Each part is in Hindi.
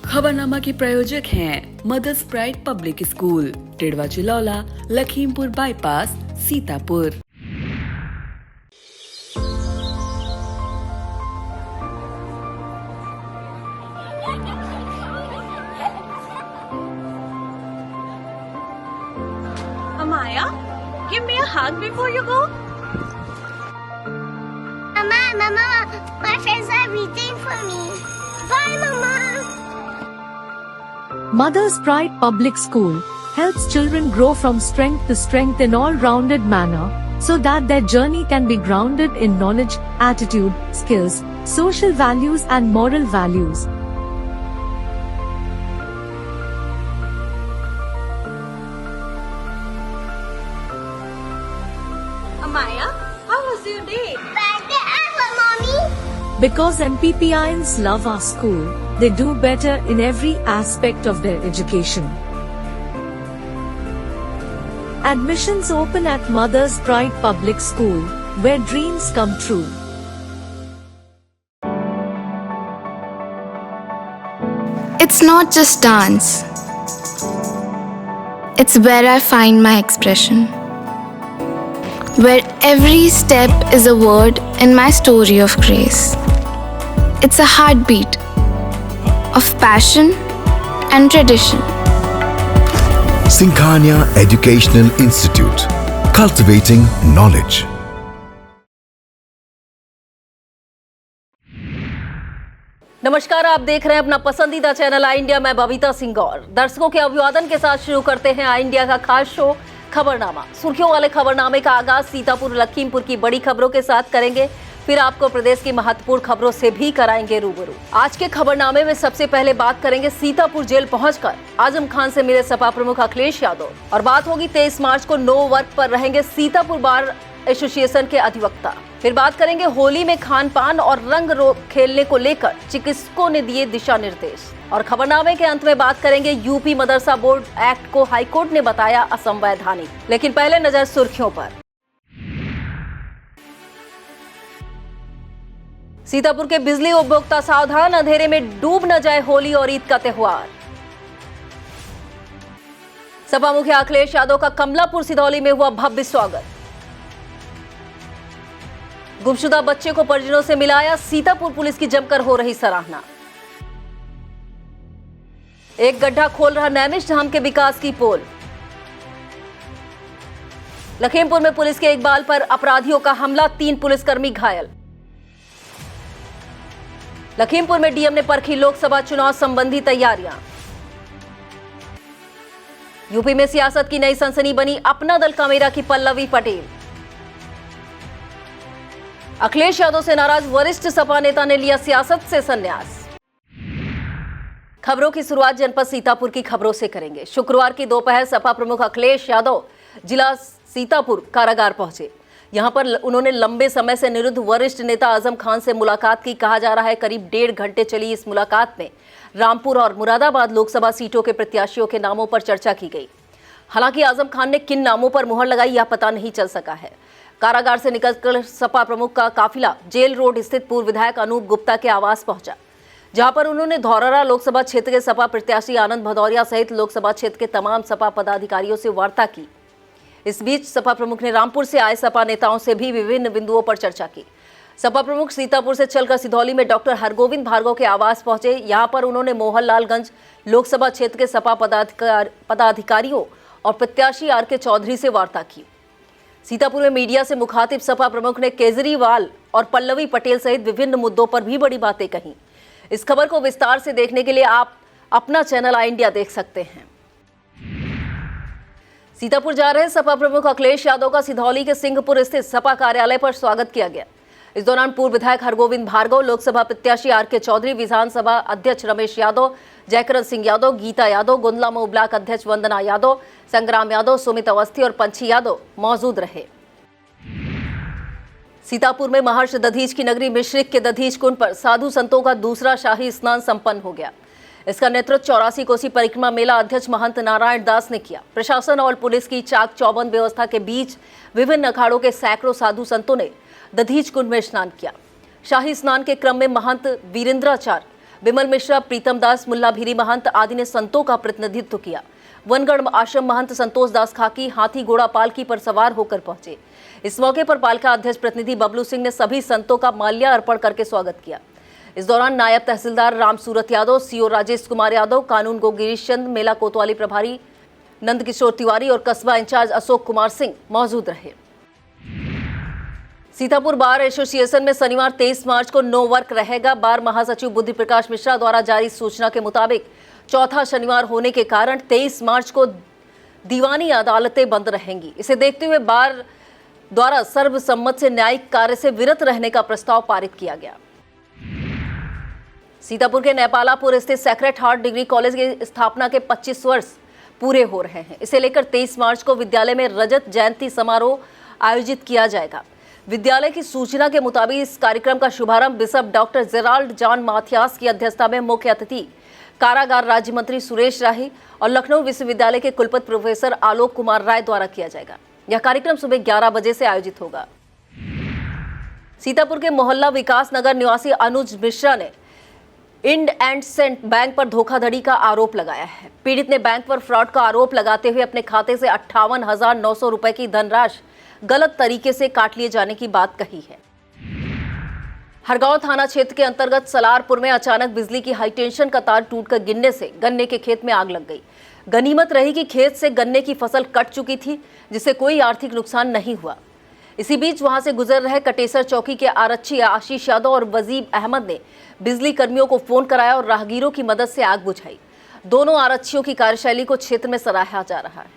खबरनामा के प्रायोजक हैं mothers pride public school, Tidwa Chilaula, Lakhimpur bypass, Sitapur. Amaya, give me a hug before you go. Mama, my friends are waiting for me. Bye, Mama. Mother's Pride Public School helps children grow from strength to strength in all-rounded manner, so that their journey can be grounded in knowledge, attitude, skills, social values and moral values. Amaya, how was your day? Better ever, Mommy. Because MPPIans love our school, they do better in every aspect of their education. Admissions open at Mother's Pride Public School, where dreams come true. It's not just dance. It's where I find my expression. Where every step is a word in my story of grace. It's a heartbeat of passion and tradition. Sinkhania Educational Institute, cultivating knowledge. नमस्कार, आप देख रहे हैं अपना पसंदीदा चैनल आई इंडिया। मैं बबीता सिंह गौर। दर्शकों के अभिवादन के साथ शुरू करते हैं आई इंडिया का खास शो खबरनामा। सुर्खियों वाले खबरनामे का आगाज सीतापुर लखीमपुर की बड़ी खबरों के साथ करेंगे, फिर आपको प्रदेश की महत्वपूर्ण खबरों से भी कराएंगे रूबरू। आज के खबरनामे में सबसे पहले बात करेंगे सीतापुर जेल पहुंचकर आजम खान से मिले सपा प्रमुख अखिलेश यादव, और बात होगी 23 मार्च को नो वर्क पर रहेंगे सीतापुर बार एसोसिएशन के अधिवक्ता। फिर बात करेंगे होली में खान पान और रंग खेलने को लेकर चिकित्सकों ने दिए दिशा निर्देश, और खबरनामे के अंत में बात करेंगे यूपी मदरसा बोर्ड एक्ट को हाईकोर्ट ने बताया असंवैधानिक। लेकिन पहले नजर सुर्खियों पर। सीतापुर के बिजली उपभोक्ता सावधान, अंधेरे में डूब न जाए होली और ईद का त्योहार। सपा मुखिया अखिलेश यादव का कमलापुर सिधौली में हुआ भव्य स्वागत। गुमशुदा बच्चे को परिजनों से मिलाया, सीतापुर पुलिस की जमकर हो रही सराहना। एक गड्ढा खोल रहा नैमिष धाम के विकास की पोल। लखीमपुर में पुलिस के इकबाल पर अपराधियों का हमला, 3 पुलिसकर्मी घायल। लखीमपुर में डीएम ने परखी लोकसभा चुनाव संबंधी तैयारियां। यूपी में सियासत की नई सनसनी बनी, अपना दल का मेरा की पल्लवी पटेल। अखिलेश यादव से नाराज वरिष्ठ सपा नेता ने लिया सियासत से संन्यास। खबरों की शुरुआत जनपद सीतापुर की खबरों से करेंगे। शुक्रवार की दोपहर सपा प्रमुख अखिलेश यादव जिला सीतापुर कारागार पहुंचे। यहां पर उन्होंने लंबे समय से निरुद्ध वरिष्ठ नेता आजम खान से मुलाकात की। कहा जा रहा है करीब 1.5 घंटे चली इस मुलाकात में रामपुर और मुरादाबाद लोकसभा सीटों के प्रत्याशियों के नामों पर चर्चा की गई। हालांकि आजम खान ने किन नामों पर मुहर लगाई यह पता नहीं चल सका है। कारागार से निकलकर सपा प्रमुख का काफिला जेल रोड स्थित पूर्व विधायक अनूप गुप्ता के आवास पहुंचा, जहां पर उन्होंने धौरहरा लोकसभा क्षेत्र के सपा प्रत्याशी आनंद भदौरिया सहित लोकसभा क्षेत्र के तमाम सपा पदाधिकारियों से वार्ता की। इस बीच सपा प्रमुख ने रामपुर से आए सपा नेताओं से भी विभिन्न बिंदुओं पर चर्चा की। सपा प्रमुख सीतापुर से चलकर सिधौली में डॉक्टर हरगोविंद भार्गव के आवास पहुंचे। यहां पर उन्होंने मोहनलालगंज लोकसभा क्षेत्र के सपा पदाधिकारियों और प्रत्याशी आर के चौधरी से वार्ता की। सीतापुर में मीडिया से मुखातिब सपा प्रमुख ने केजरीवाल और पल्लवी पटेल सहित विभिन्न मुद्दों पर भी बड़ी बातें कही। इस खबर को विस्तार से देखने के लिए आप अपना चैनल आई इंडिया देख सकते हैं। सीतापुर जा रहे सपा प्रमुख अखिलेश यादव का सिधौली के सिंहपुर स्थित सपा कार्यालय पर स्वागत किया गया। इस दौरान पूर्व विधायक हरगोविंद भार्गव, लोकसभा प्रत्याशी आर के चौधरी, विधानसभा अध्यक्ष रमेश यादव, जयकरण सिंह यादव, गीता यादव, गोंदला मऊ ब्लॉक अध्यक्ष वंदना यादव, संग्राम यादव, सुमित अवस्थी और पंछी यादव मौजूद रहे। सीतापुर में महर्षि दधीच की नगरी मिश्रिक के दधीच कुंड पर साधु संतों का दूसरा शाही स्नान संपन्न हो गया। इसका नेतृत्व 84 कोसी परिक्रमा मेला अध्यक्ष महंत नारायण दास ने किया। प्रशासन और पुलिस की चाक चौबंद व्यवस्था के बीच विभिन्न अखाड़ों के सैकड़ों साधु संतों ने दधीच कुंड में स्नान किया। शाही स्नान के क्रम में महंत वीरेंद्राचार्य विमल मिश्रा, प्रीतम दास, मुल्ला भीरी महंत आदि ने संतों का प्रतिनिधित्व किया। वनगढ़ आश्रम महंत संतोष दास खाकी हाथी घोड़ा पालकी पर सवार होकर पहुंचे। इस मौके पर पालका अध्यक्ष प्रतिनिधि बबलू सिंह ने सभी संतों का माल्यार्पण करके स्वागत किया। इस दौरान नायब तहसीलदार राम सूरत यादव, सीओ राजेश कुमार यादव, कानून गो गिरीश चंद, मेला कोतवाली प्रभारी नंद किशोर तिवारी और कस्बा इंचार्ज अशोक कुमार सिंह मौजूद रहे। सीतापुर बार एसोसिएशन में शनिवार 23 मार्च को नो वर्क रहेगा। बार महासचिव बुद्धि प्रकाश मिश्रा द्वारा जारी सूचना के मुताबिक चौथा शनिवार होने के कारण 23 मार्च को दीवानी अदालतें बंद रहेंगी। इसे देखते हुए बार द्वारा सर्वसम्मत से न्यायिक कार्य से विरत रहने का प्रस्ताव पारित किया गया। सीतापुर के नेपालापुर स्थित सेक्रेड हार्ट डिग्री कॉलेज की स्थापना के 25 वर्ष पूरे हो रहे हैं। इसे लेकर 23 मार्च को विद्यालय में रजत जयंती समारोह आयोजित किया जाएगा। विद्यालय की सूचना के मुताबिक इस कार्यक्रम का शुभारंभ bishop doctor Gerald John Mathias की अध्यक्षता में मुख्य अतिथि कारागार राज्य मंत्री सुरेश राही और लखनऊ विश्वविद्यालय के कुलपति प्रोफेसर आलोक कुमार राय द्वारा किया जाएगा। यह कार्यक्रम सुबह 11 बजे से आयोजित होगा। सीतापुर के मोहल्ला विकास नगर निवासी अनुज मिश्रा ने इंड-एंड-सेंट बैंक पर धोखाधड़ी का आरोप लगाया है। पीड़ित ने बैंक पर फ्रॉड का आरोप लगाते हुए अपने खाते से 58,900 रुपए की धनराशि गलत तरीके से काट लिए जाने की बात कही है। हरगांव थाना क्षेत्र के अंतर्गत सलारपुर में अचानक बिजली की हाईटेंशन का तार टूटकर गिरने से गन्ने के खेत में आग लग गई। गनीमत रही कि खेत से गन्ने की फसल कट चुकी थी, जिससे कोई आर्थिक नुकसान नहीं हुआ। इसी बीच वहां से गुजर रहे कटेसर चौकी के आरक्षी आशीष यादव और वजीब अहमद ने बिजली कर्मियों को फोन कराया और राहगीरों की मदद से आग बुझाई। दोनों आरक्षियों की कार्यशैली को क्षेत्र में सराहा जा रहा है।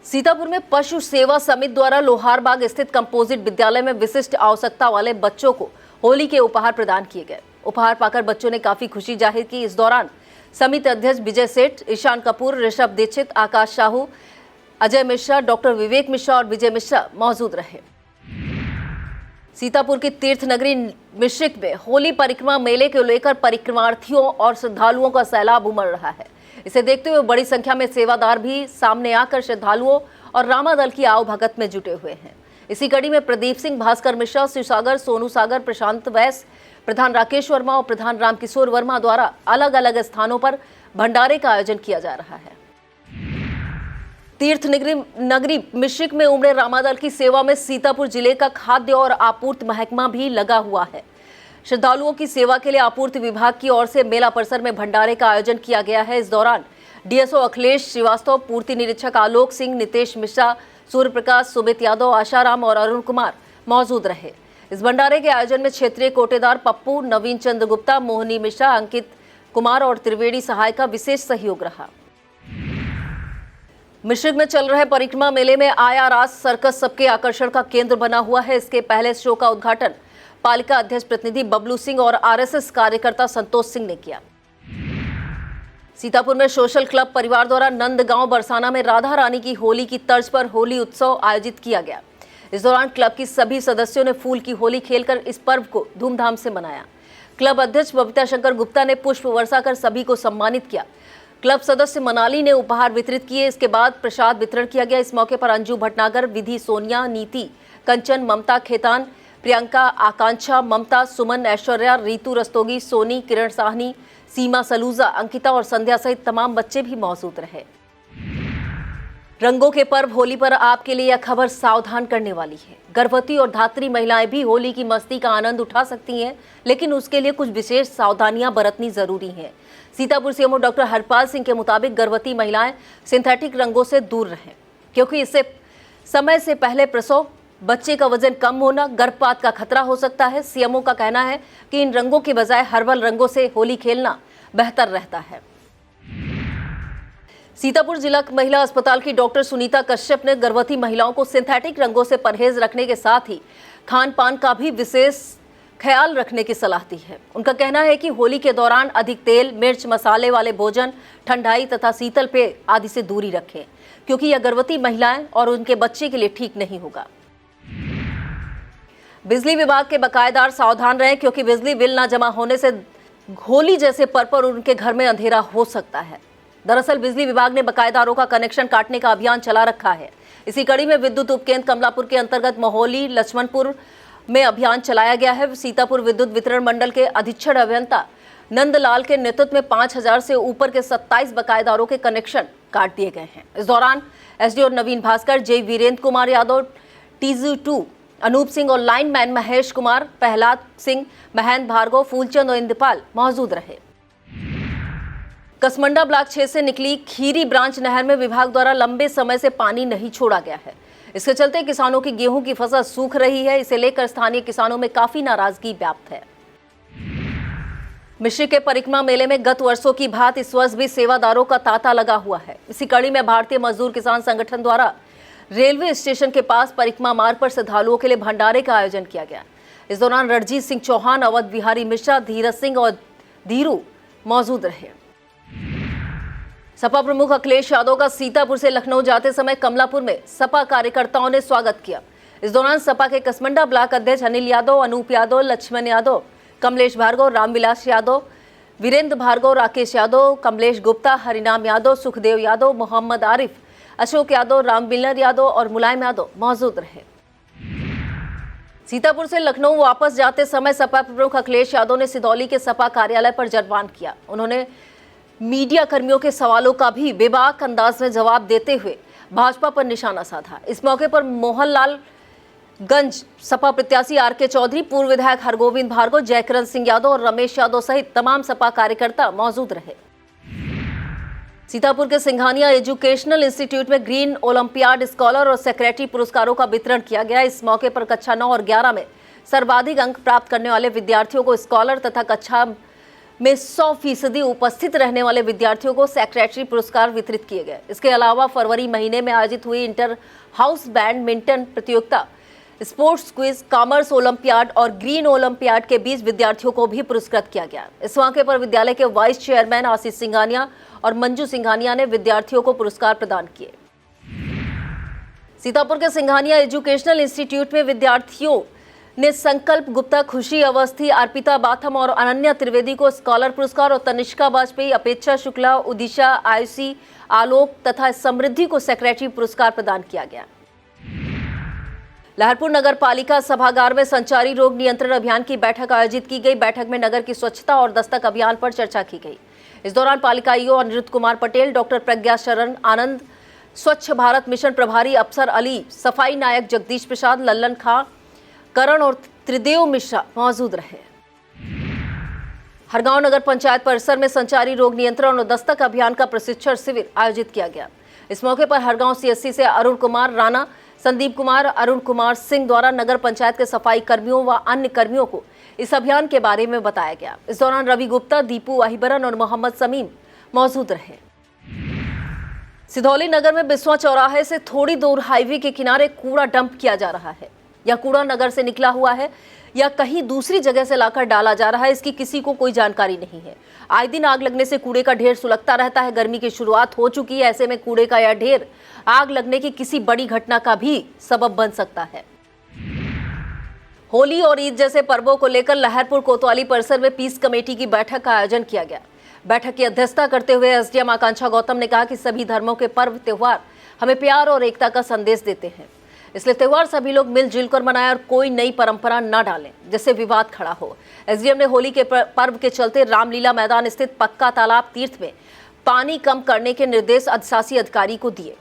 सीतापुर में पशु सेवा समिति द्वारा लोहारबाग स्थित कंपोजिट विद्यालय में विशिष्ट आवश्यकता वाले बच्चों को होली के उपहार प्रदान किए गए। उपहार पाकर बच्चों ने काफी खुशी जाहिर की। इस दौरान समिति अध्यक्ष विजय सेठ, ईशान कपूर, ऋषभ दीक्षित, आकाश साहू, अजय मिश्रा, डॉक्टर विवेक मिश्रा और विजय मिश्रा मौजूद रहे। सीतापुर की तीर्थ नगरी मिश्रिक में होली परिक्रमा मेले को लेकर परिक्रमार्थियों और श्रद्धालुओं का सैलाब उमड़ रहा है। इसे देखते हुए बड़ी संख्या में सेवादार भी सामने आकर श्रद्धालुओं और रामादल की आओ भगत में जुटे हुए हैं। इसी कड़ी में प्रदीप सिंह, भास्कर मिश्रा, शिवसागर, सोनू सागर, प्रशांत वैस, प्रधान राकेश वर्मा और प्रधान रामकिशोर वर्मा द्वारा अलग अलग स्थानों पर भंडारे का आयोजन किया जा रहा है। तीर्थ नगरी मिश्रिक में उमड़े रामादल की सेवा में सीतापुर जिले का खाद्य और आपूर्ति महकमा भी लगा हुआ है। श्रद्धालुओं की सेवा के लिए आपूर्ति विभाग की ओर से मेला परिसर में भंडारे का आयोजन किया गया है। इस दौरान डीएसओ अखिलेश श्रीवास्तव, पूर्ति निरीक्षक आलोक सिंह, नितेश मिश्रा, सूर्य प्रकाश, सुमित यादव, आशाराम और अरुण कुमार मौजूद रहे। इस भंडारे के आयोजन में क्षेत्रीय कोटेदार पप्पू, नवीन चंद्र गुप्ता, मोहनी मिश्रा, अंकित कुमार और त्रिवेणी सहाय का विशेष सहयोग रहा। मिश्रिक में चल रहे परिक्रमा मेले में आया राज सर्कस सबके आकर्षण का केंद्र बना हुआ है। इसके पहले शो का उद्घाटन पालिका अध्यक्ष प्रतिनिधि बबलू सिंह और आरएसएस कार्यकर्ता संतोष सिंह ने किया। सीतापुर में सोशल क्लब परिवार द्वारा नंदगांव बरसाना में राधा रानी की होली की तर्ज पर होली उत्सव आयोजित किया गया। इस दौरान क्लब की सभी सदस्यों ने फूल की होली खेलकर इस पर्व को धूमधाम से मनाया। क्लब अध्यक्ष बबीता शंकर गुप्ता ने पुष्प वर्षा कर सभी को सम्मानित किया। क्लब सदस्य मनाली ने उपहार वितरित किए। इसके बाद प्रसाद वितरण किया गया। इस मौके पर अंजू भटनागर, विधि, सोनिया, नीति, कंचन, ममता खेतान, प्रियंका, आकांक्षा, ममता, सुमन, ऐश्वर्या, रीतू रस्तोगी, सोनी, किरण साहनी, सीमा सलूजा, अंकिता और संध्या सहित तमाम बच्चे भी मौजूद रहे। रंगों के पर्व होली पर आपके लिए यह खबर सावधान करने वाली है। गर्भवती और धात्री महिलाएं भी होली की मस्ती का आनंद उठा सकती हैं, लेकिन उसके लिए कुछ विशेष सावधानियां बरतनी जरूरी हैं। सीतापुर सीएमओ डॉक्टर हरपाल सिंह के मुताबिक गर्भवती महिलाएं सिंथेटिक रंगों से दूर रहें, क्योंकि इससे समय से पहले प्रसव, बच्चे का वजन कम होना, गर्भपात का खतरा हो सकता है। सीएमओ का कहना है कि इन रंगों के बजाय हर्बल रंगों से होली खेलना बेहतर रहता है। सीतापुर जिला महिला अस्पताल की डॉक्टर सुनीता कश्यप ने गर्भवती महिलाओं को सिंथेटिक रंगों से परहेज रखने के साथ ही खान पान का भी विशेष ख्याल रखने की सलाह दी है। उनका कहना है कि होली के दौरान अधिक तेल, मिर्च, मसाले वाले भोजन, ठंडाई तथा शीतल पेय आदि से दूरी रखें, क्योंकि यह गर्भवती महिलाएं और उनके बच्चे के लिए ठीक नहीं होगा। बिजली विभाग के बकायेदार सावधान रहें, क्योंकि बिजली बिल न जमा होने से होली जैसे पर्व पर उनके घर में अंधेरा हो सकता है। दरअसल बिजली विभाग ने बकायेदारों का कनेक्शन काटने का अभियान चला रखा है। इसी कड़ी में विद्युत उपकेंद्र कमलापुर के अंतर्गत मोहोली, लक्ष्मणपुर, में अभियान चलाया गया है। सीतापुर विद्युत वितरण मंडल के अधीक्षण अभियंता नंदलाल के नेतृत्व में 5000 से ऊपर के 27 बकायेदारों के कनेक्शन काट दिए गए हैं। इस दौरान एसडीओ नवीन भास्कर, जे वीरेंद्र कुमार यादव, TG2 अनूप सिंह और लाइनमैन महेश कुमार, प्रहलाद सिंह, महेंद्र भार्गव, फूलचंद और इंद्रपाल मौजूद रहे। कसमंडा ब्लॉक 6 से निकली खीरी ब्रांच नहर में विभाग द्वारा लंबे समय से पानी नहीं छोड़ा गया है। इसके चलते किसानों की गेहूं की फसल सूख रही है। इसे लेकर स्थानीय किसानों में काफी नाराजगी व्याप्त है। मिश्री के परिक्रमा मेले में गत वर्षों की भांति इस वर्ष भी सेवादारों का तांता लगा हुआ है। इसी कड़ी में भारतीय मजदूर किसान संगठन द्वारा रेलवे स्टेशन के पास परिक्रमा मार्ग पर श्रद्धालुओं के लिए भंडारे का आयोजन किया गया। इस दौरान रणजीत सिंह चौहान, अवध बिहारी मिश्रा, धीरज सिंह और धीरू मौजूद रहे। सपा प्रमुख अखिलेश यादव का सीतापुर से लखनऊ जाते समय कमलापुर में सपा कार्यकर्ताओं ने स्वागत किया। इस दौरान सपा के कसमंडा ब्लॉक अध्यक्ष अनिल यादव, अनूप यादव, लक्ष्मण यादव, कमलेश भार्गव, रामविलास यादव, वीरेंद्र भार्गव, राकेश यादव, कमलेश गुप्ता, हरिनाम यादव, सुखदेव यादव, मोहम्मद आरिफ, अशोक यादव, राम मिलर यादव और मुलायम यादव मौजूद रहे। सीतापुर से लखनऊ वापस जाते समय सपा प्रमुख अखिलेश यादव ने सिदौली के सपा कार्यालय पर जलपान किया। उन्होंने मीडिया कर्मियों के सवालों का भी बेबाक अंदाज में जवाब देते हुए भाजपा पर निशाना साधा। इस मौके पर मोहनलाल गंज सपा प्रत्याशी RK चौधरी, पूर्व विधायक हरगोविंद भार्गव, जयकरण सिंह यादव और रमेश यादव सहित तमाम सपा कार्यकर्ता मौजूद रहे। सीतापुर के सिंघानिया एजुकेशनल इंस्टीट्यूट में ग्रीन ओलंपियाड स्कॉलर और सेक्रेटरी पुरस्कारों का वितरण किया गया। इस मौके पर कक्षा 9 और 11 में सर्वाधिक अंक प्राप्त करने वाले विद्यार्थियों को स्कॉलर तथा कक्षा में 100% उपस्थित रहने वाले विद्यार्थियों को सेक्रेटरी पुरस्कार वितरित किए गए। इसके अलावा फरवरी महीने में आयोजित हुई इंटर हाउस बैडमिंटन प्रतियोगिता, स्पोर्ट्स क्विज, कॉमर्स ओलंपियाड और ग्रीन ओलंपियाड के बीच विद्यार्थियों को भी पुरस्कृत किया गया। इस मौके पर विद्यालय के वाइस चेयरमैन आशीष सिंघानिया और मंजू सिंघानिया ने विद्यार्थियों को पुरस्कार प्रदान किए। सीतापुर के सिंघानिया एजुकेशनल इंस्टीट्यूट में विद्यार्थियों ने संकल्प गुप्ता, खुशी अवस्थी, अर्पिता बाथम और अनन्या त्रिवेदी को स्कॉलर पुरस्कार और तनिष्का वाजपेयी, अपेक्षा शुक्ला, उदिशा, आयुषी, आलोक तथा समृद्धि को सेक्रेटरी पुरस्कार प्रदान किया गया। लहरपुर नगर पालिका सभागार में संचारी रोग नियंत्रण अभियान की बैठक आयोजित की गई। बैठक में नगर की स्वच्छता और दस्तक अभियान पर चर्चा की गई। इस दौरान पालिका ईओ अनिरुद्ध कुमार पटेल, डॉक्टर प्रज्ञा शरण आनंद, स्वच्छ भारत मिशन प्रभारी अफसर अली, सफाई नायक जगदीश प्रसाद, लल्लन खां, करण और त्रिदेव मिश्रा मौजूद रहे। हरगांव नगर पंचायत परिसर में संचारी रोग नियंत्रण और दस्तक अभियान का प्रशिक्षण शिविर आयोजित किया गया। इस मौके पर हरगांव CSC से अरुण कुमार राणा, संदीप कुमार, अरुण कुमार सिंह द्वारा नगर पंचायत के सफाई कर्मियों व अन्य कर्मियों को इस अभियान के बारे में बताया गया। इस दौरान रवि गुप्ता, दीपू अहिबरन और मोहम्मद समीम मौजूद रहे। सिधौली नगर में बिस्वा चौराहे से थोड़ी दूर हाईवे के किनारे कूड़ा डंप किया जा रहा है। यह कूड़ा नगर से निकला हुआ है या कहीं दूसरी जगह से लाकर डाला जा रहा है, इसकी किसी को कोई जानकारी नहीं है। आए दिन आग लगने से कूड़े का ढेर सुलगता रहता है। गर्मी की शुरुआत हो चुकी है, ऐसे में कूड़े का यह ढेर आग लगने की किसी बड़ी घटना का भी सबब बन सकता है। होली और ईद जैसे पर्वों को लेकर लहरपुर कोतवाली परिसर में पीस कमेटी की बैठक का आयोजन किया गया। बैठक की अध्यक्षता करते हुए SDM आकांक्षा गौतम ने कहा कि सभी धर्मों के पर्व त्योहार हमें प्यार और एकता का संदेश देते हैं, इसलिए त्योहार सभी लोग मिलजुल कर मनाएं और कोई नई परंपरा न डालें जिससे विवाद खड़ा हो। SDM ने होली के पर्व के चलते रामलीला मैदान स्थित पक्का तालाब तीर्थ में पानी कम करने के निर्देश अधिशासी अधिकारी को दिए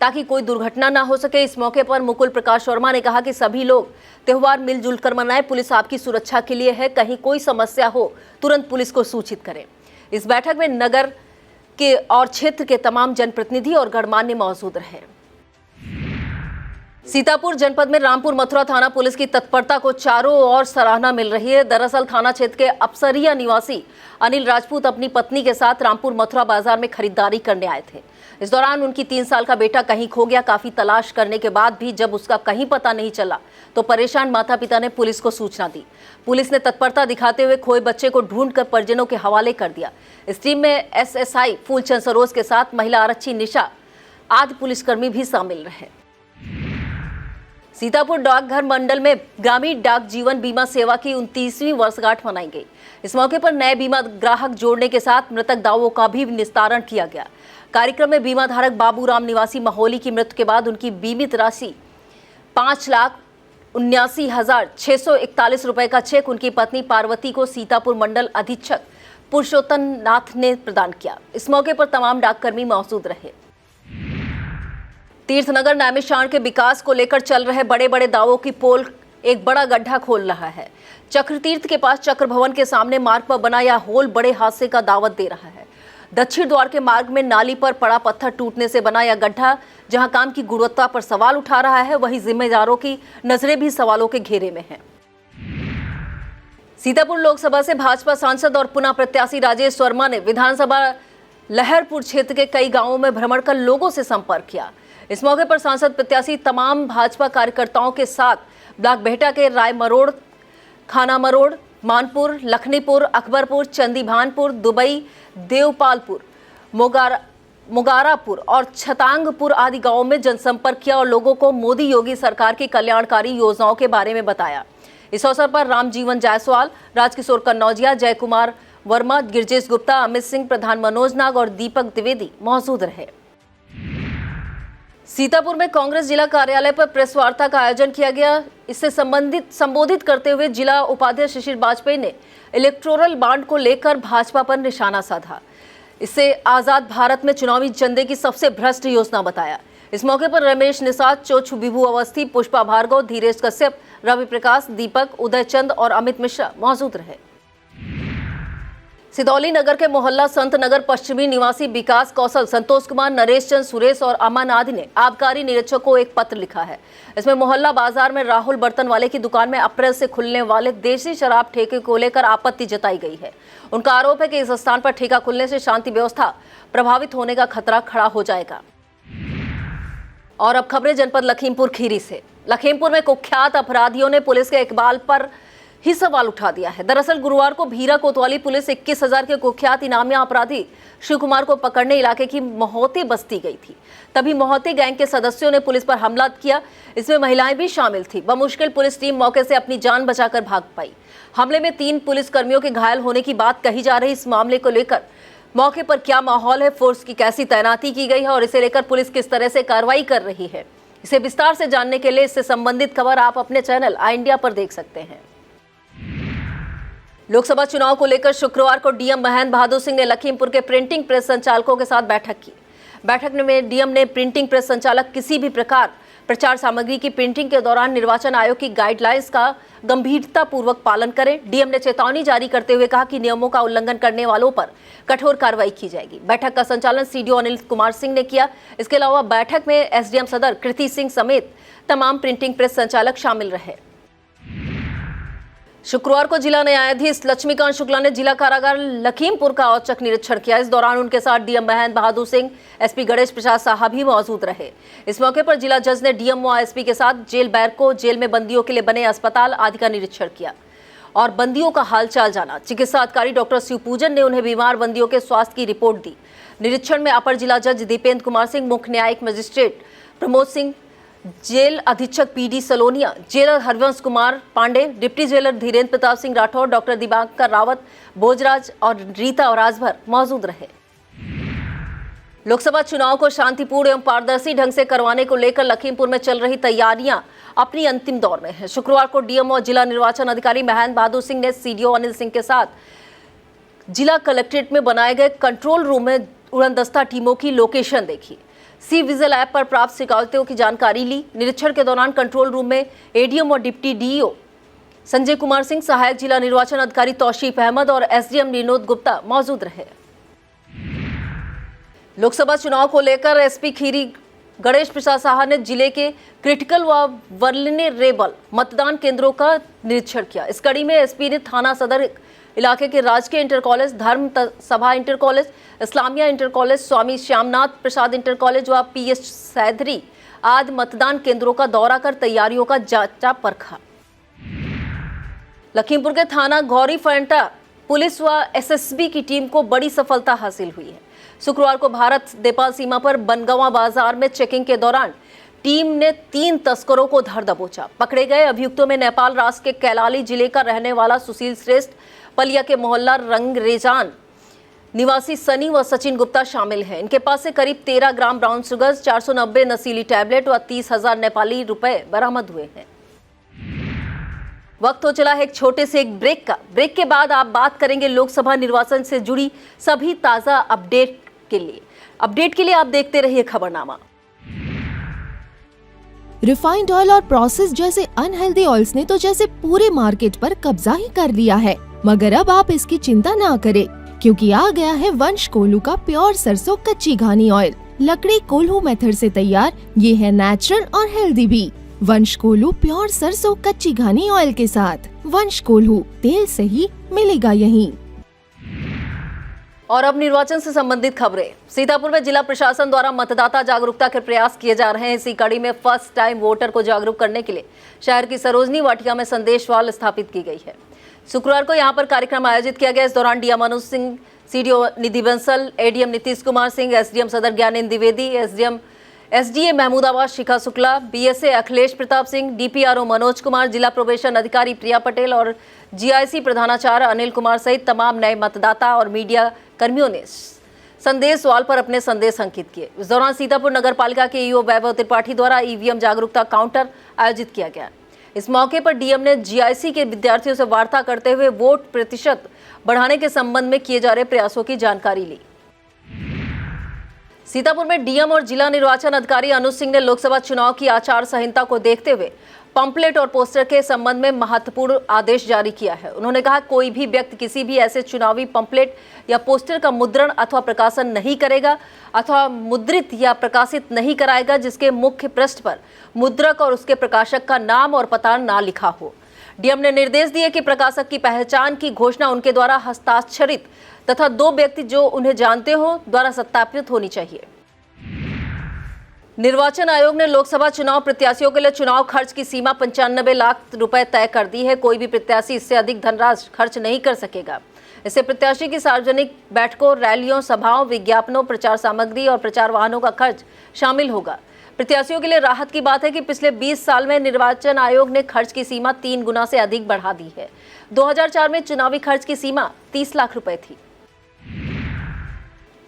ताकि कोई दुर्घटना न हो सके। इस मौके पर मुकुल प्रकाश वर्मा ने कहा कि सभी लोग त्योहार मिलजुल कर मनाएं, पुलिस आपकी सुरक्षा के लिए है, कहीं कोई समस्या हो तुरंत पुलिस को सूचित करें। इस बैठक में नगर के और क्षेत्र के तमाम जनप्रतिनिधि और गणमान्य मौजूद रहे। सीतापुर जनपद में रामपुर मथुरा थाना पुलिस की तत्परता को चारों ओर सराहना मिल रही है। दरअसल थाना क्षेत्र के अफसरिया निवासी अनिल राजपूत अपनी पत्नी के साथ रामपुर मथुरा बाजार में खरीदारी करने आए थे। इस दौरान उनकी 3 साल का बेटा कहीं खो गया। काफी तलाश करने के बाद भी जब उसका कहीं पता नहीं चला तो परेशान माता पिता ने पुलिस को सूचना दी। पुलिस ने तत्परता दिखाते हुए खोए बच्चे को ढूंढकर परिजनों के हवाले कर दिया। इस टीम में SSI फूलचंद सरोज के साथ महिला आरक्षी निशा आदि पुलिसकर्मी भी शामिल रहे। सीतापुर डाकघर मंडल में ग्रामीण डाक जीवन बीमा सेवा की 29वीं वर्षगांठ मनाई गई। इस मौके पर नए बीमा ग्राहक जोड़ने के साथ मृतक दावों का भी निस्तारण किया गया। कार्यक्रम में बीमा धारक बाबूराम निवासी महोली की मृत्यु के बाद उनकी बीमित राशि 5 लाख 79,641 रुपए का चेक उनकी पत्नी पार्वती को सीतापुर मंडल अधीक्षक पुरुषोत्तम नाथ ने प्रदान किया। इस मौके पर तमाम डाककर्मी मौजूद रहे। तीर्थनगर नैमिषारण्य के विकास को लेकर चल रहे बड़े बड़े दावों की पोल एक बड़ा गड्ढा खोल रहा है। चक्रतीर्थ के पास चक्र भवन के सामने मार्ग पर बना यह होल बड़े हादसे का दावत दे रहा है। दक्षिण द्वार के मार्ग में नाली पर पड़ा पत्थर टूटने से बना यह गड्ढा जहां काम की गुणवत्ता पर सवाल उठा रहा है, वहीं जिम्मेदारों की नजरें भी सवालों के घेरे में हैं। सीतापुर लोकसभा से भाजपा सांसद और पुनः प्रत्याशी राजेश वर्मा ने विधानसभा लहरपुर क्षेत्र के कई गांवों में भ्रमण कर लोगों से संपर्क किया। इस मौके पर सांसद प्रत्याशी तमाम भाजपा कार्यकर्ताओं के साथ ब्लॉक बेहटा के राय मरोड़, खाना मरोड़, मानपुर, लखनीपुर, अकबरपुर, चंदीभानपुर, दुबई, देवपालपुर, मोगारापुर और छतांगपुर आदि गांवों में जनसंपर्क किया और लोगों को मोदी योगी सरकार की कल्याणकारी योजनाओं के बारे में बताया। इस अवसर पर रामजीवन जायसवाल, राजकिशोर कन्नौजिया, जय कुमार वर्मा, गिरजेश गुप्ता, अमित सिंह, प्रधान मनोज नाग और दीपक द्विवेदी मौजूद रहे। सीतापुर में कांग्रेस जिला कार्यालय पर प्रेस वार्ता का आयोजन किया गया। इससे संबोधित करते हुए जिला उपाध्यक्ष शिशिर वाजपेयी ने इलेक्टोरल बॉन्ड को लेकर भाजपा पर निशाना साधा। इसे आजाद भारत में चुनावी चंदे की सबसे भ्रष्ट योजना बताया। इस मौके पर रमेश निषाद, चोचू विभू अवस्थी, पुष्पा भार्गव, धीरेश कश्यप, रवि प्रकाश, दीपक, उदय चंद और अमित मिश्रा मौजूद रहे। सिदौली नगर के मोहल्ला संत नगर पश्चिमी निवासी विकास कौशल, संतोष कुमार, नरेश चंद, सुरेश और अमन आदि ने आबकारी निरीक्षक को एक पत्र लिखा है। इसमें मोहल्ला बाजार में राहुल बर्तन वाले की दुकान में अप्रैल से खुलने वाले देसी शराब ठेके को लेकर आपत्ति जताई गई है। उनका आरोप है कि इस स्थान पर ठेका खुलने से शांति व्यवस्था प्रभावित होने का खतरा खड़ा हो जाएगा। और अब खबरें जनपद लखीमपुर खीरी से। लखीमपुर में कुख्यात अपराधियों ने पुलिस के इकबाल पर ही सवाल उठा दिया है। दरअसल गुरुवार को भीरा कोतवाली पुलिस 21,000 के कुख्यात इनामिया अपराधी शिव कुमार को पकड़ने इलाके की मोहती बस्ती गई थी। तभी मोहती गैंग के सदस्यों ने पुलिस पर हमला किया। इसमें महिलाएं भी शामिल थी। बमुश्किल पुलिस टीम मौके से अपनी जान बचाकर भाग पाई। हमले में 3 पुलिसकर्मियों के घायल होने की बात कही जा रही। इस मामले को लेकर मौके पर क्या माहौल है, फोर्स की कैसी तैनाती की गई है और इसे लेकर पुलिस किस तरह से कार्रवाई कर रही है, इसे विस्तार से जानने के लिए इससे संबंधित खबर आप अपने चैनल आई इंडिया पर देख सकते हैं। लोकसभा चुनाव को लेकर शुक्रवार को डीएम महेंद्र बहादुर सिंह ने लखीमपुर के प्रिंटिंग प्रेस संचालकों के साथ बैठक की। बैठक में डीएम ने प्रिंटिंग प्रेस संचालक किसी भी प्रकार प्रचार सामग्री की प्रिंटिंग के दौरान निर्वाचन आयोग की गाइडलाइंस का गंभीरतापूर्वक पालन करें। डीएम ने चेतावनी जारी करते हुए कहा कि नियमों का उल्लंघन करने वालों पर कठोर कार्रवाई की जाएगी। बैठक का संचालन सीडीओ अनिल कुमार सिंह ने किया। इसके अलावा बैठक में एसडीएम सदर कृति सिंह समेत तमाम प्रिंटिंग प्रेस संचालक शामिल रहे। शुक्रवार को जिला न्यायाधीश लक्ष्मीकांत शुक्ला ने जिला कारागार लखीमपुर का औचक निरीक्षण किया। इस दौरान उनके साथ डीएम महेंद्र बहादुर सिंह, एसपी गणेश प्रसाद साहा भी मौजूद रहे। इस मौके पर जिला जज ने डीएम व एसपी के साथ जेल बैरकों, जेल में बंदियों के लिए बने अस्पताल आदि का निरीक्षण किया और बंदियों का हालचाल जाना। चिकित्सा अधिकारी डॉक्टर शिवपूजन ने उन्हें बीमार बंदियों के स्वास्थ्य की रिपोर्ट दी। निरीक्षण में अपर जिला जज दीपेंद्र कुमार सिंह, मुख्य न्यायिक मजिस्ट्रेट प्रमोद सिंह, जेल अधीक्षक PD Saloniya, jailer Harvansh Kumar Pandey, deputy jailer Dhirendra Pratap Singh Rathore, doctor Diwakar Rawat, Bhojraj और रीता और राजभर मौजूद रहे। लोकसभा चुनाव को शांतिपूर्ण एवं पारदर्शी ढंग से करवाने को लेकर लखीमपुर में चल रही तैयारियां अपनी अंतिम दौर में है। शुक्रवार को डीएम और जिला निर्वाचन अधिकारी महेंद्र बहादुर सिंह ने सीडीओ अनिल सिंह के साथ जिला कलेक्ट्रेट में बनाए गए कंट्रोल रूम में उड़नदस्ता टीमों की लोकेशन देखी। सी विजिल ऐप पर प्राप्त शिकायतों की जानकारी ली। निरीक्षण के दौरान कंट्रोल रूम में एडीएम और डिप्टी डीईओ संजय कुमार सिंह, सहायक जिला निर्वाचन अधिकारी तौशीफ अहमद और एसडीएम विनोद गुप्ता मौजूद रहे। लोकसभा चुनाव को लेकर एसपी खीरी गणेश प्रसाद साहा ने जिले के क्रिटिकल व वल्नरेबल मतदान केंद्रों का निरीक्षण किया। इस कड़ी में एसपी ने थाना सदर इलाके के राजकीय inter college, Dharm Sabha inter college, Islamia inter college, Swami Shyamnath Prasad inter college व पीएच सैदरी आदि मतदान केंद्रों का दौरा कर तैयारियों का जांचा परखा। लखीमपुर के थाना गौरी फंटा पुलिस व एसएसबी की टीम को बड़ी सफलता हासिल हुई है। शुक्रवार को भारत नेपाल सीमा पर बनगवा बाजार में चेकिंग के दौरान टीम ने 3 तस्करों को धर दबोचा। पकड़े गए अभियुक्तों में नेपाल राष्ट्र के कैलाली जिले का रहने वाला सुशील श्रेष्ठ, पलिया के मोहल्ला रंगरेजान निवासी सनी व सचिन गुप्ता शामिल हैं। इनके पास से करीब 13 ग्राम ब्राउन शुगर, 490 नशीली टैबलेट व 30,000 नेपाली रुपए बरामद हुए हैं। वक्त हो चला है एक छोटे से एक ब्रेक का। ब्रेक के बाद आप बात करेंगे लोकसभा निर्वाचन से जुड़ी सभी ताजा अपडेट के लिए आप देखते रहिए खबरनामा। रिफाइंड ऑयल और प्रोसेस जैसे अनहेल्दी ऑयल्स ने तो जैसे पूरे मार्केट पर कब्जा ही कर लिया है, मगर अब आप इसकी चिंता ना करें, क्योंकि आ गया है वंश कोल्हू का प्योर सरसों कच्ची घानी ऑयल। लकड़ी कोल्हू मेथड से तैयार, ये है नेचुरल और हेल्दी भी। वंश कोल्हू प्योर सरसों कच्ची घानी ऑयल के साथ। वंश कोल्हू, तेल सही मिलेगा यहीं। और अब निर्वाचन से संबंधित खबरें। सीतापुर में जिला प्रशासन द्वारा मतदाता जागरूकता के प्रयास किए जा रहे हैं। इसी कड़ी में फर्स्ट टाइम वोटर को जागरूक करने के लिए शहर की सरोजनी वाटिका में संदेश वॉल स्थापित की गई है। शुक्रवार को यहां पर कार्यक्रम आयोजित किया गया। इस दौरान डीएम अनुज सिंह, सीडीओ निधि बंसल, एडीएम नीतीश कुमार सिंह, एसडीएम सदर ज्ञानेंद्र द्विवेदी, एसडीए महमूदाबाद शिखा शुक्ला, बीएसए अखिलेश प्रताप सिंह, डीपीआरओ मनोज कुमार, जिला प्रोबेशन अधिकारी प्रिया पटेल और जीआईसी प्रधानाचार्य अनिल कुमार सहित तमाम नए मतदाता और मीडिया कर्मियों ने संदेश वॉल पर अपने संदेश अंकित किए। इस दौरान सीतापुर नगर पालिका के ईओ वैभव त्रिपाठी द्वारा ईवीएम जागरूकता काउंटर आयोजित किया गया। इस मौके पर डीएम ने जीआईसी के विद्यार्थियों से वार्ता करते हुए वोट प्रतिशत बढ़ाने के संबंध में किए जा रहे प्रयासों की जानकारी ली। सीतापुर में डीएम और जिला निर्वाचन अधिकारी अनुज सिंह ने लोकसभा चुनाव की आचार संहिता को देखते हुए पंपलेट और पोस्टर के संबंध में महत्वपूर्ण आदेश जारी किया है। उन्होंने कहा, कोई भी व्यक्ति किसी भी ऐसे चुनावी पंपलेट या पोस्टर का मुद्रण अथवा प्रकाशन नहीं करेगा अथवा मुद्रित या प्रकाशित नहीं कराएगा जिसके मुख्य पृष्ठ पर मुद्रक और उसके प्रकाशक का नाम और पता ना लिखा हो। डीएम ने निर्देश दिए कि प्रकाशक की पहचान की घोषणा उनके द्वारा हस्ताक्षरित तथा 2 व्यक्ति जो उन्हें जानते हो द्वारा सत्यापित होनी चाहिए। निर्वाचन आयोग ने लोकसभा चुनाव प्रत्याशियों के लिए चुनाव खर्च की सीमा 95 लाख रुपए तय कर दी है। कोई भी प्रत्याशी इससे अधिक धनराशि खर्च नहीं कर सकेगा। इससे प्रत्याशी की सार्वजनिक बैठकों, रैलियों, सभाओं, विज्ञापनों, प्रचार सामग्री और प्रचार वाहनों का खर्च शामिल होगा। प्रत्याशियों के लिए राहत की बात है कि पिछले 20 साल में निर्वाचन आयोग ने खर्च की सीमा 3 गुना से अधिक बढ़ा दी है। 2004 में चुनावी खर्च की सीमा 30 लाख रुपए थी।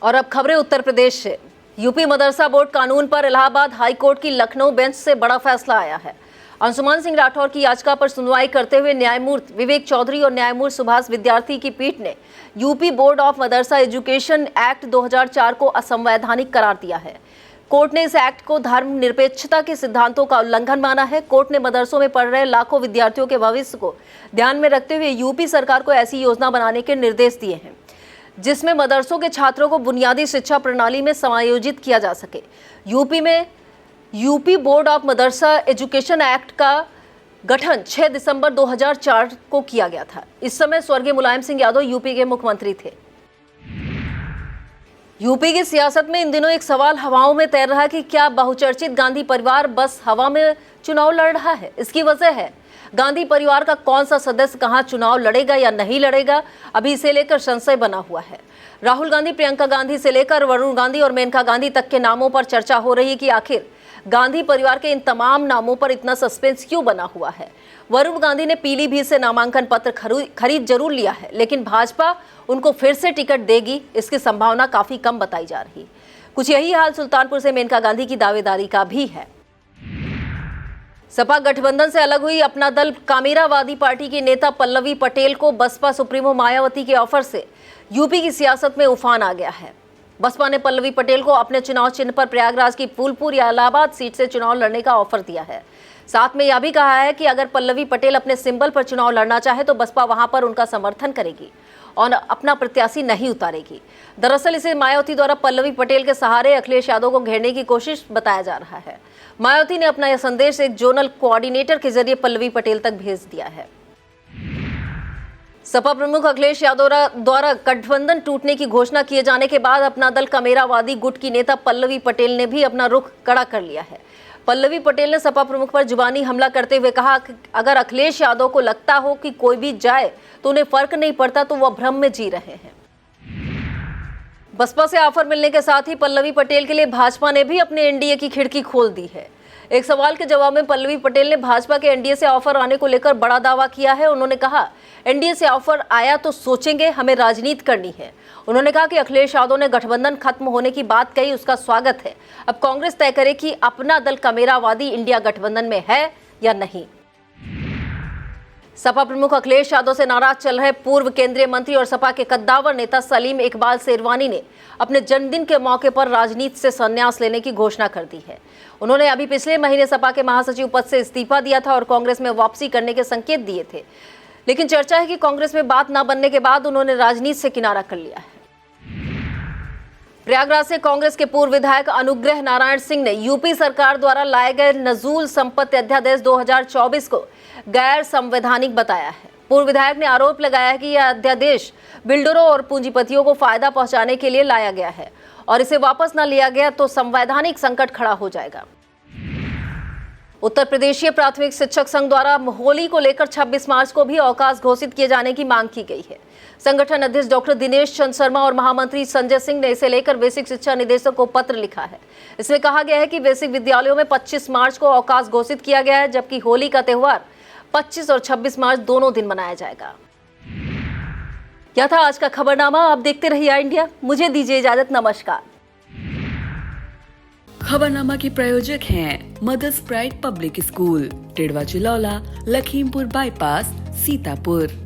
और अब खबरें उत्तर प्रदेश से। यूपी मदरसा बोर्ड कानून पर इलाहाबाद हाई कोर्ट की लखनऊ बेंच से बड़ा फैसला आया है। अंशुमान सिंह राठौर की याचिका पर सुनवाई करते हुए न्यायमूर्ति विवेक चौधरी और न्यायमूर्ति सुभाष विद्यार्थी की पीठ ने UP board of Madrasa education act 2004 को असंवैधानिक करार दिया है। कोर्ट ने इस एक्ट को धर्मनिरपेक्षता के सिद्धांतों का उल्लंघन माना है। कोर्ट ने मदरसों में पढ़ रहे लाखों विद्यार्थियों के भविष्य को ध्यान में रखते हुए यूपी सरकार को ऐसी योजना बनाने के निर्देश दिए हैं जिसमें मदरसों के छात्रों को बुनियादी शिक्षा प्रणाली में समायोजित किया जा सके। यूपी में UP board of Madrasa education act का गठन 6 दिसंबर 2004 को किया गया था। इस समय स्वर्गीय मुलायम सिंह यादव यूपी के मुख्यमंत्री थे। यूपी की सियासत में इन दिनों एक सवाल हवाओं में तैर रहा है कि क्या बहुचर्चित गांधी परिवार बस हवा में चुनाव लड़ रहा है। इसकी वजह है गांधी परिवार का कौन सा सदस्य कहां चुनाव लड़ेगा या नहीं लड़ेगा, अभी इसे लेकर संशय बना हुआ है। राहुल गांधी, प्रियंका गांधी से लेकर वरुण गांधी और मेनका गांधी तक के नामों पर चर्चा हो रही है कि आखिर गांधी परिवार के इन तमाम नामों पर इतना सस्पेंस क्यों बना हुआ है। वरुण गांधी ने पीलीभीत से नामांकन पत्र खरीद जरूर लिया है, लेकिन भाजपा उनको फिर से टिकट देगी, इसकी संभावना काफी कम बताई जा रही। कुछ यही हाल सुल्तानपुर से मेनका गांधी की दावेदारी का भी है। सपा गठबंधन से अलग हुई अपना दल कामेरावादी पार्टी की नेता पल्लवी पटेल को बसपा सुप्रीमो मायावती के ऑफर से यूपी की सियासत में उफान आ गया है। बसपा ने पल्लवी पटेल को अपने चुनाव चिन्ह पर प्रयागराज की फूलपुर या इलाहाबाद सीट से चुनाव लड़ने का ऑफर दिया है। साथ में यह भी कहा है कि अगर पल्लवी पटेल अपने सिंबल पर चुनाव लड़ना चाहे तो बसपा वहां पर उनका समर्थन करेगी और अपना प्रत्याशी नहीं उतारेगी। दरअसल इसे मायावती द्वारा पल्लवी पटेल के सहारे अखिलेश यादव को घेरने की कोशिश बताया जा रहा है। मायावती ने अपना यह संदेश एक जोनल कोऑर्डिनेटर के जरिए पल्लवी पटेल तक भेज दिया है। सपा प्रमुख अखिलेश यादव द्वारा गठबंधन टूटने की घोषणा किए जाने के बाद अपना दल कामेरावादी गुट की नेता पल्लवी पटेल ने भी अपना रुख कड़ा कर लिया है। पल्लवी पटेल ने सपा प्रमुख पर जुबानी हमला करते हुए कहा कि अगर अखिलेश यादव को लगता हो कि कोई भी जाए तो उन्हें फर्क नहीं पड़ता तो वह भ्रम में जी रहे हैं। बसपा से ऑफर मिलने के साथ ही पल्लवी पटेल के लिए भाजपा ने भी अपने एनडीए की खिड़की खोल दी है। एक सवाल के जवाब में पल्लवी पटेल ने भाजपा के एनडीए से ऑफर आने को लेकर बड़ा दावा किया है। उन्होंने कहा, एनडीए से ऑफर आया तो सोचेंगे, हमें राजनीति करनी है। उन्होंने कहा कि अखिलेश यादव ने गठबंधन खत्म होने की बात कही, उसका स्वागत है। अब कांग्रेस तय करे कि अपना दल कामेरावादी इंडिया गठबंधन में है या नहीं। सपा प्रमुख अखिलेश यादव से नाराज चल रहे पूर्व केंद्रीय मंत्री और सपा के कद्दावर नेता सलीम इकबाल शेरवानी ने अपने जन्मदिन के मौके पर राजनीति से संन्यास लेने की घोषणा कर दी है। उन्होंने अभी पिछले महीने सपा के महासचिव पद से इस्तीफा दिया था और कांग्रेस में वापसी करने के संकेत दिए थे, लेकिन चर्चा है कि कांग्रेस में बात न बनने के बाद उन्होंने राजनीति से किनारा कर लिया है। प्रयागराज से कांग्रेस के पूर्व विधायक अनुग्रह नारायण सिंह ने यूपी सरकार द्वारा लाए गए नजूल संपत्ति अध्यादेश 2024 को गैर संवैधानिक बताया है। पूर्व विधायक ने आरोप लगाया है कि यह अध्यादेश बिल्डरों और पूंजीपतियों को फायदा पहुंचाने के लिए लाया गया है और इसे वापस न लिया गया तो संवैधानिक संकट खड़ा हो जाएगा। उत्तर प्रदेशीय प्राथमिक शिक्षक संघ द्वारा होली को लेकर 26 मार्च को भी अवकाश घोषित किए जाने की मांग की गई है। संगठन अध्यक्ष डॉक्टर दिनेश चंद शर्मा और महामंत्री संजय सिंह ने इसे लेकर बेसिक शिक्षा निदेशक को पत्र लिखा है। इसमें कहा गया है कि बेसिक विद्यालयों में 25 मार्च को अवकाश घोषित किया गया है, जबकि होली का त्योहार 25 और 26 मार्च दोनों दिन मनाया जाएगा। क्या था आज का खबरनामा। आप देखते रहिए इंडिया। मुझे दीजिए इजाजत। नमस्कार। खबरनामा के प्रायोजक हैं mothers pride public school, Tidwa Chilaula, Lakhimpur bypass, Sitapur.